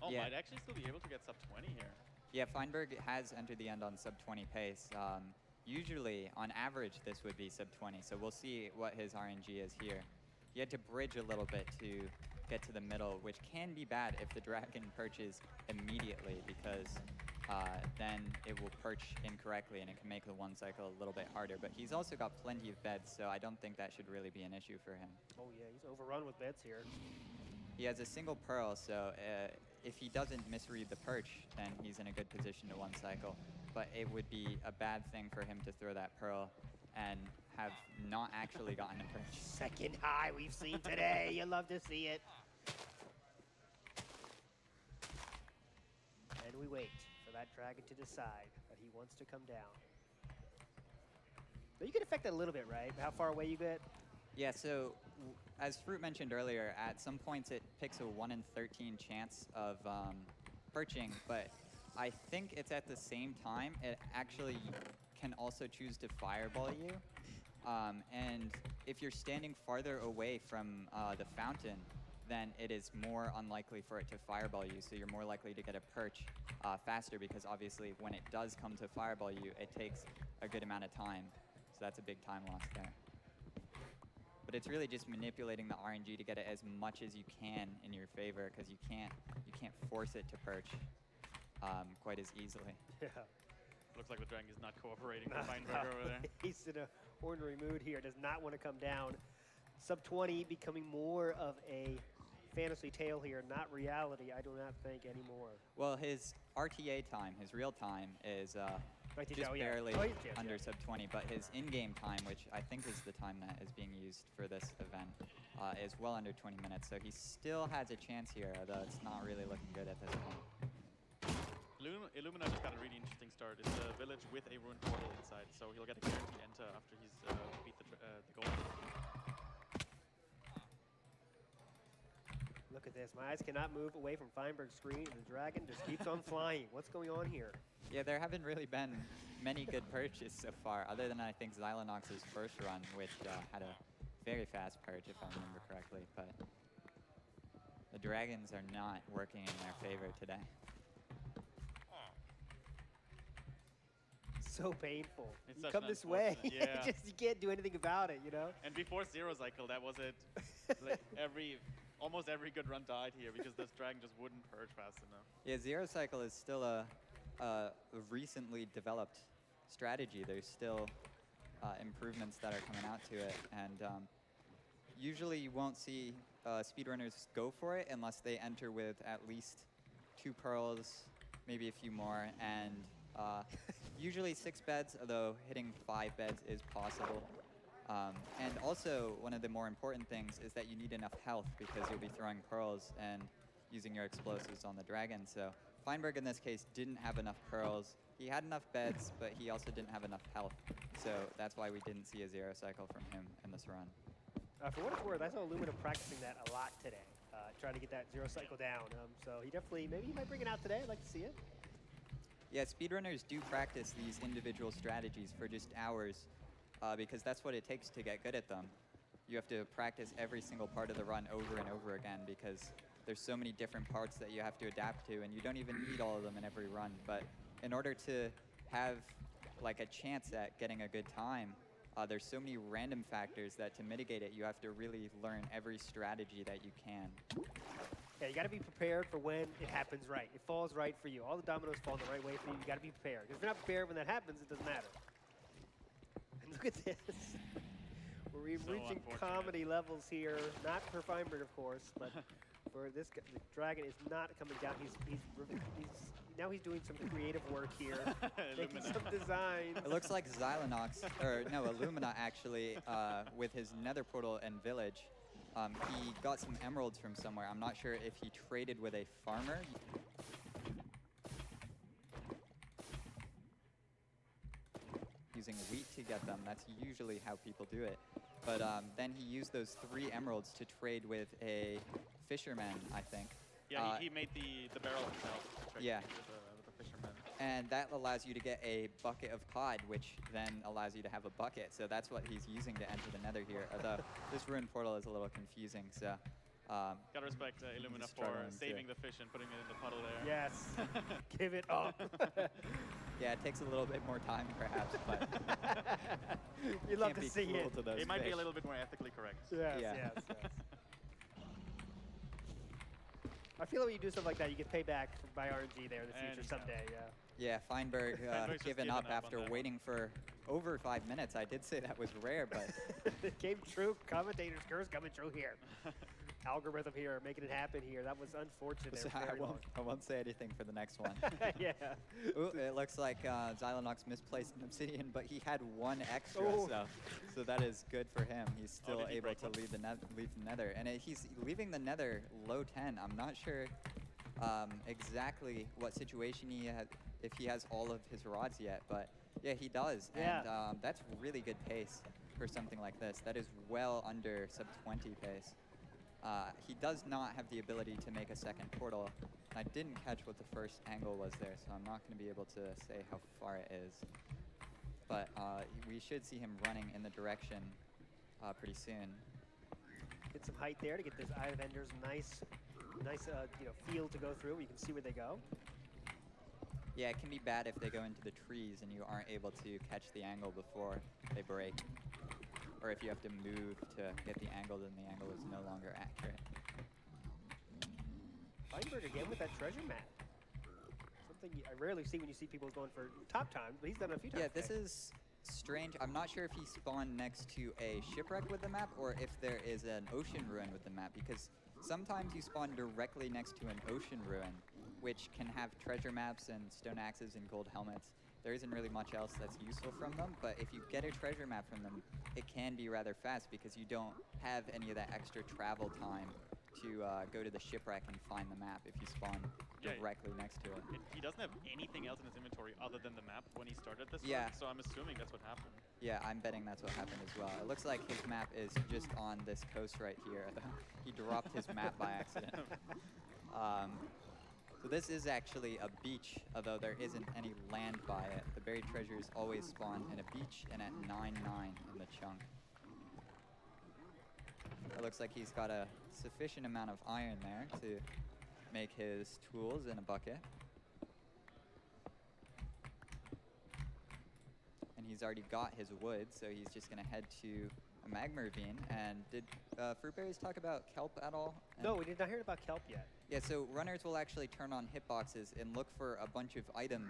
Oh, Yeah. might actually still be able to get sub 20 here. Yeah, Feinberg has entered the end on sub 20 pace. Usually, on average, this would be sub 20, so we'll see what his RNG is here. He had to bridge a little bit to get to the middle, which can be bad if the dragon perches immediately, because then it will perch incorrectly and it can make the one cycle a little bit harder. But he's also got plenty of beds, so I don't think that should really be an issue for him. Oh yeah, he's overrun with beds here. He has a single pearl, so if he doesn't misread the perch, then he's in a good position to one cycle. But it would be a bad thing for him to throw that pearl and have not actually gotten a perch. Second high we've seen today. You love to see it. And we wait for that dragon to decide that he wants to come down. But you can affect that a little bit, right? How far away you get? Yeah, so as Fruit mentioned earlier, at some points it picks a 1 in 13 chance of perching, but I think it's at the same time it actually can also choose to fireball you. And if you're standing farther away from the fountain, then it is more unlikely for it to fireball you, so you're more likely to get a perch faster, because obviously when it does come to fireball you, it takes a good amount of time. So that's a big time loss there. But it's really just manipulating the RNG to get it as much as you can in your favor, because you can't force it to perch quite as easily. Yeah. Looks like the dragon is not cooperating with Feinberg over there. He's in a ornery mood here, does not want to come down. Sub 20 becoming more of a fantasy tale here, not reality, I do not think anymore. Well, his RTA time, his real time, is just oh, yeah. barely Yes, under yeah. sub 20, but his in-game time, which I think is the time that is being used for this event, is well under 20 minutes. So he still has a chance here, although it's not really looking good at this point. Illumina just got a really interesting start. It's a village with a ruined portal inside, so he'll get a guaranteed enter after he's beat the goal. Look at this, my eyes cannot move away from Feinberg's screen, and the dragon just keeps on flying. What's going on here? Yeah, there haven't really been many good perches so far, other than I think Xylonox's first run, which had a very fast perch, if I remember correctly. But the dragons are not working in their favor today. So painful. It's You such come an this way, unfortunate- yeah. you can't do anything about it, you know? And before Zero Cycle, that was it. Like almost every good run died here because this dragon just wouldn't perch fast enough. Yeah, Zero Cycle is still a recently developed strategy. There's still improvements that are coming out to it, and usually you won't see speedrunners go for it unless they enter with at least 2 pearls, maybe a few more, and usually 6 beds, although hitting 5 beds is possible. And also, one of the more important things is that you need enough health, because you'll be throwing pearls and using your explosives on the dragon. So Feinberg in this case didn't have enough pearls. He had enough beds, but he also didn't have enough health. So that's why we didn't see a Zero Cycle from him in this run. For what it's worth, I saw Illumina practicing that a lot today, trying to get that Zero Cycle down. So he definitely, maybe he might bring it out today. I'd like to see it. Yeah, speedrunners do practice these individual strategies for just hours, because that's what it takes to get good at them. You have to practice every single part of the run over and over again, because there's so many different parts that you have to adapt to, and you don't even need all of them in every run. But in order to have like a chance at getting a good time, there's so many random factors that to mitigate it, you have to really learn every strategy that you can. Yeah, you got to be prepared for when it happens right. It falls right for you. All the dominoes fall the right way for you. You got to be prepared. Because if you're not prepared when that happens, it doesn't matter. And look at this. We're reaching comedy levels here. Not for Feinberg, of course, but for this guy. The dragon is not coming down. Now he's doing some creative work here, making some designs. It looks like Xylonox, or no, Illumina actually, with his nether portal and village, he got some emeralds from somewhere. I'm not sure if he traded with a farmer. Using wheat to get them, that's usually how people do it. But then he used those 3 emeralds to trade with a fisherman, I think. Yeah, he made the barrel himself. To trade Yeah. with the fisherman. And that allows you to get a bucket of cod, which then allows you to have a bucket. So that's what he's using to enter the nether here. Although this ruined portal is a little confusing, so Gotta respect Illumina He's for struggling saving too. the fish and putting it in the puddle there. Yes. Give it up. Yeah, it takes a little bit more time, perhaps, but You'd love can't to be see cruel it. to those It might be fish. a little bit more ethically correct. Yes, Yeah. yes, yes. I feel like when you do stuff like that, you get payback by RNG there in the future Anytime. someday, yeah. Yeah, Feinberg Feinberg's just given given up up on after that one. waiting for over 5 minutes. I did say that was rare, but It came true. Commentator's curse coming true here. Algorithm here, making it happen here. That was unfortunate. so Very long. I won't say anything for the next one. Yeah. Ooh, it looks like Xylonox misplaced an obsidian, but he had 1 extra, Ooh. so that is good for him. He's still did he able break to one? leave the nether, and he's leaving the nether low 10. I'm not sure exactly what situation he has, if he has all of his rods yet, but yeah, he does, Yeah. and that's really good pace for something like this. That is well under sub 20 pace. He does not have the ability to make a second portal. I didn't catch what the first angle was there, so I'm not going to be able to say how far it is. But we should see him running in the direction pretty soon. Get some height there to get this Eye of Ender's nice field to go through. You can see where they go. Yeah, it can be bad if they go into the trees and you aren't able to catch the angle before they break. Or if you have to move to get the angle, then the angle is no longer accurate. Feinberg again with that treasure map. Something I rarely see when you see people going for top times, but he's done it a few times. Yeah, this today. is strange. I'm not sure if he spawned next to a shipwreck with the map or if there is an ocean ruin with the map, because sometimes you spawn directly next to an ocean ruin, which can have treasure maps and stone axes and gold helmets. There isn't really much else that's useful from them, but if you get a treasure map from them, it can be rather fast because you don't have any of that extra travel time to go to the shipwreck and find the map if you spawn Yeah, directly next to it. He doesn't have anything else in his inventory other than the map when he started this Yeah. one, so I'm assuming that's what happened. Yeah, I'm betting that's what happened as well. It looks like his map is just on this coast right here. He dropped his map by accident. So this is actually a beach, although there isn't any land by it. The buried treasures always spawn in a beach and at 9-9 in the chunk. It looks like he's got a sufficient amount of iron there to make his tools in a bucket. And he's already got his wood, so he's just going to head to a magma ravine. And did Fruitberries talk about kelp at all? No, we did not hear about kelp yet. Yeah, so runners will actually turn on hitboxes and look for a bunch of items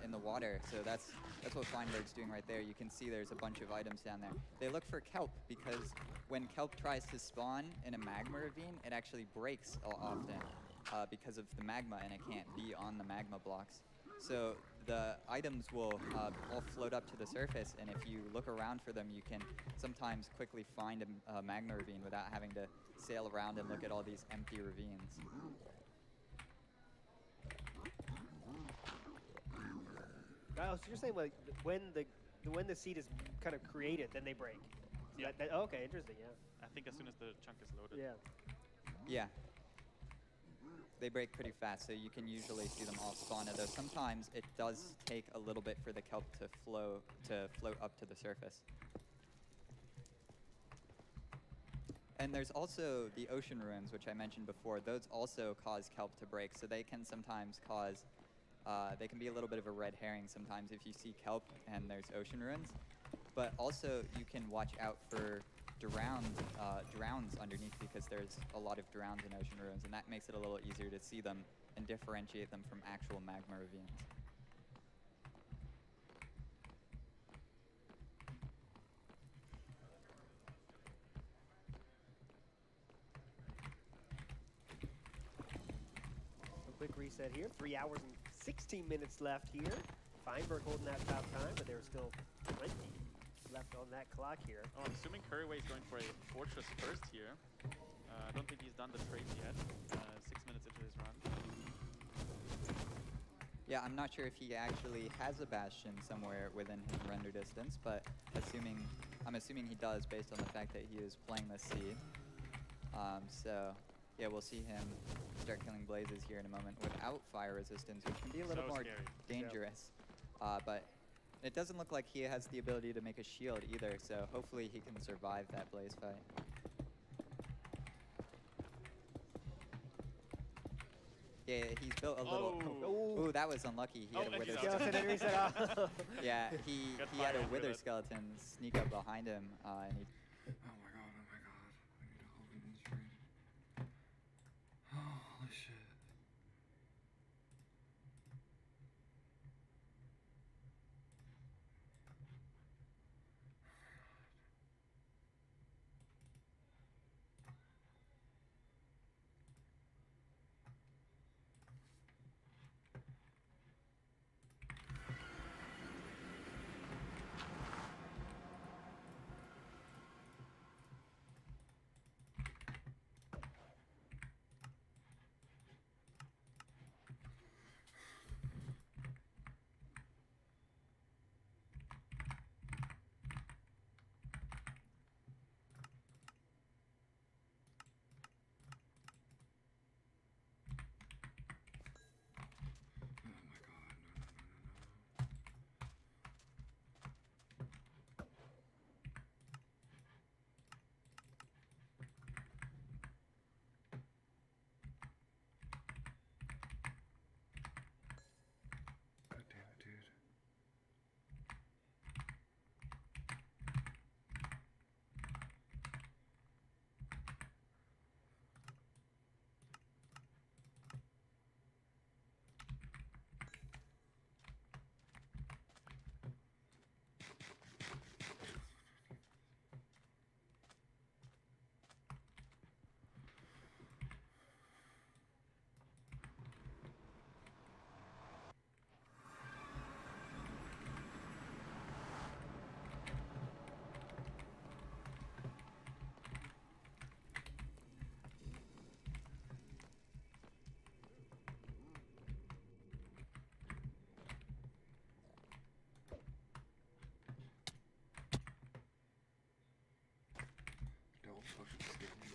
in the water. So that's what Feinberg's doing right there. You can see there's a bunch of items down there. They look for kelp because when kelp tries to spawn in a magma ravine, it actually breaks often because of the magma, and it can't be on the magma blocks. So the items will all float up to the surface, and if you look around for them, you can sometimes quickly find a magma ravine without having to sail around and look at all these empty ravines. Oh, so you're saying like when the seed is kind of created, then they break. So Yeah. Okay, interesting. Yeah. I think as soon as the chunk is loaded. Yeah. Yeah. They break pretty fast, so you can usually see them all spawn, although sometimes it does take a little bit for the kelp to float up to the surface. And there's also the ocean ruins, which I mentioned before. Those also cause kelp to break, so they can sometimes cause, they can be a little bit of a red herring sometimes if you see kelp and there's ocean ruins. But also you can watch out for drowns underneath because there's a lot of drowns in ocean ruins, and that makes it a little easier to see them and differentiate them from actual magma ravines. A quick reset here. 3 hours and 16 minutes left here. Feinberg holding that top time, but there's still plenty left on that clock here. Oh, I'm assuming Curryway is going for a fortress first here. I don't think he's done the trades yet. 6 minutes into his run. Yeah, I'm not sure if he actually has a bastion somewhere within his render distance, but I'm assuming he does based on the fact that he is playing the seed. So yeah, we'll see him start killing blazes here in a moment without fire resistance, which can be a little So more scary. dangerous. But it doesn't look like he has the ability to make a shield either, so hopefully he can survive that blaze fight. Yeah, he's built a little. Oh. Ooh, that was unlucky. He had a and wither he's out. skeleton. Skeleton and reset off. Yeah, he Got had a fire wither with it. skeleton sneak up behind him, and he. Oh my god, oh my god. I need to open the stream. Holy shit. Oh my god, no, no, no, no, no. God damn it, dude. Don't fucking skip me.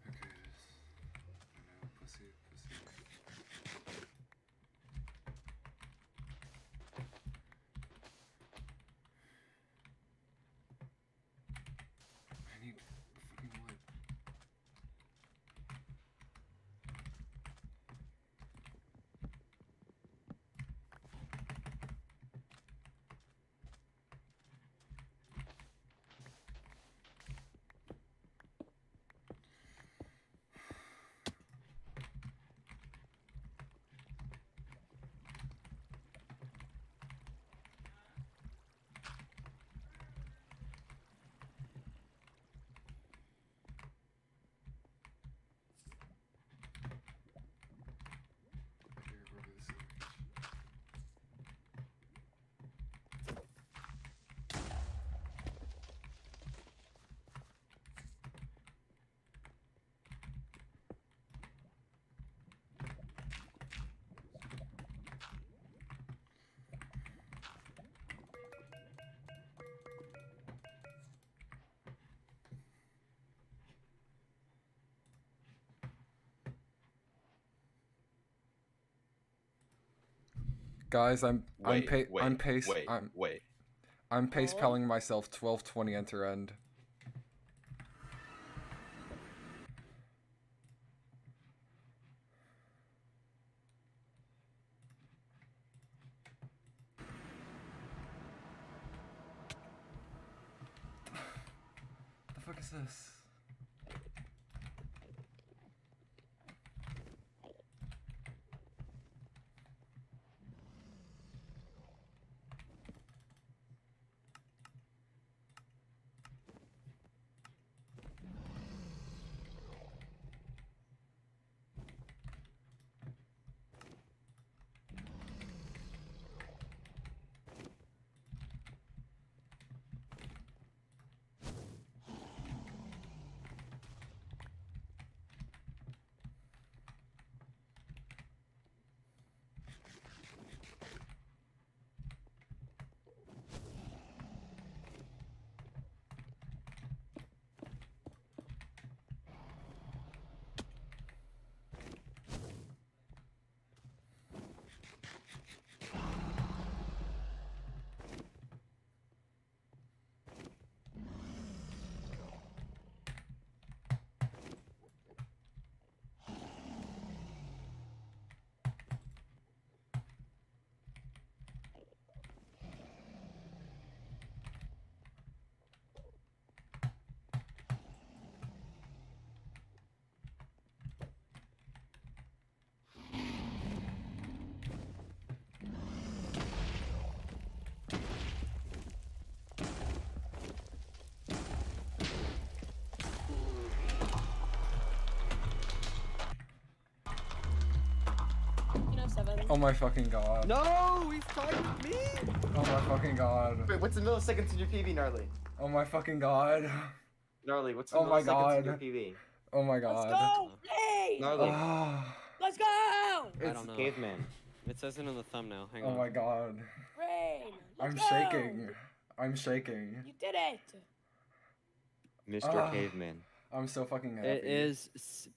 Okay, this. I know, pussy, pussy. I need fucking wood. Here, go to the sewage. Guys, I'm pace palling myself 12:20 enter end. The fuck is this? Oh my fucking god. No, he's tied with me. Oh my fucking god. Wait, what's the milliseconds in your PV, Gnarly? Oh my fucking god. Gnarly, what's the Oh my milliseconds in your god. PV? Oh my Let's god. go! Yay! Gnarly, Ah. Let's go! I It's- don't know. caveman. It says it in the thumbnail. Hang Oh on. my god. Rain! Let's I'm go! shaking. I'm shaking. You did it! Mr. Ah. Caveman. I'm so fucking happy. It is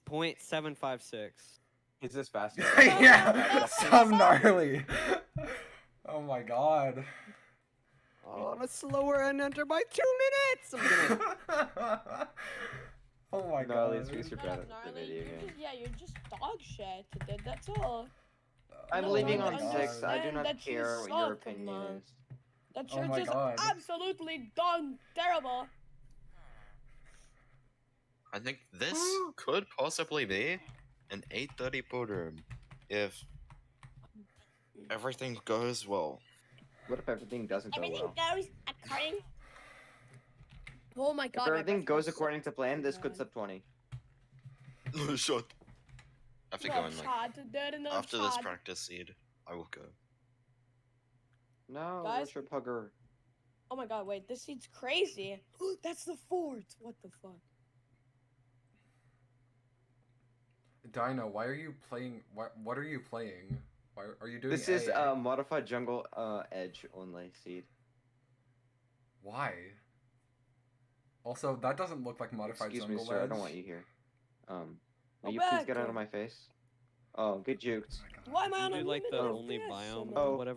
0.756. Is this faster? Yeah, some gnarly. Oh my god. Oh, I'm a slower and under by 2 minutes. I'm gonna. Oh my Gnarly, god. it's because you're Shut bad up, at the gnarly. video You're game. just, yeah, you're just dog shit. That's all. I'm No, leaving don't on 6. I do understand not that you care what suck, your opinion man. is. That Oh you're my just God. absolutely done terrible. I think this could possibly be an 8:30 podium if everything goes well. What if everything doesn't go Everything well? goes according. Oh my god. If my everything breath goes smells according so to plan, this could bad. sub 20. Shut. After No going like shot, there is no after this shot. practice seed, I will go. No, Guys? what's your pugger? Oh my god, wait, this seat's crazy. That's the fort. What the fuck? Dino, why are you playing? What are you playing? Why are you doing? This is AA? modified jungle edge only seed. Why? Also, that doesn't look like modified Excuse me, jungle sir. I edge. don't want you here. Will Go you please back. get out of my face? Oh, get juked. Why am I on You a do like the limited only FPS biome and or Oh. whatever.